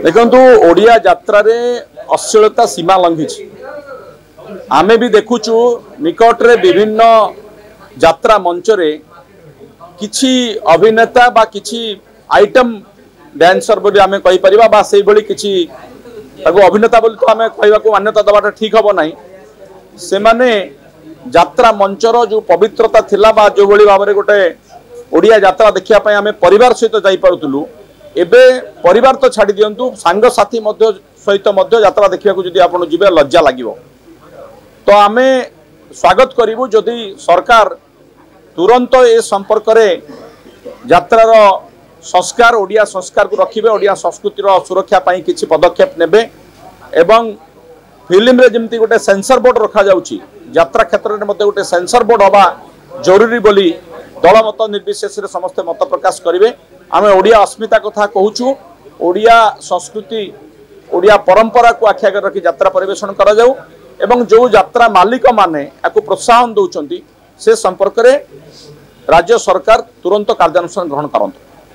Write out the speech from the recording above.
देखु ओडिया यात्रा रे अश्लीलता सीमा लंघी आमे भी देखुचु निकट रे विभिन्न यात्रा मंच रे किछि अभिनेता बा किछि आइटम डांसर बोली आमे कहि परिबा बा सेहि बोली किछि ताको अभिनेता बोली तो आमे कहबा को मान्यता दबाटा ठीक हबो नाही से माने यात्रा मंचर जो पवित्रता थिला बा जो बोली भाबरे गोटे ओडिया यात्रा देखिया पय आमे परिवार सहित जाई पारुतलु एबे परिवार तो छाड़ी दियंतु सांग साथी मध्य सहित मध्य यात्रा देखिया को जदी आपण जिबे लज्जा लागिवो तो आमे स्वागत करिवु जदी सरकार तुरंत ए संपर्क रे यात्रार संस्कार ओडिया संस्कार को रखिबे ओडिया संस्कृतिर सुरक्षा पई किछि पदक्षेप नेबे एवं फिल्म रे जेमती गोटे सेंसर बोर्ड रखा जाउची यात्रा क्षेत्र रे मध्ये गोटे सेंसर बोर्ड हवा जरूरी बोली दल मत निर्विशेष रे समस्त मत प्रकाश करिवे आमे ओडिया अस्मिता कथा कहूचु ओडिया संस्कृति ओडिया परंपरा को आखि आगे रखी यात्रा परिवेषण करा जाऊ एवं जो यात्रा मालिक माने आकु प्रोत्साहन दउचंती से संपर्क रे राज्य सरकार तुरंत कार्यानुष्ठान ग्रहण करंतु।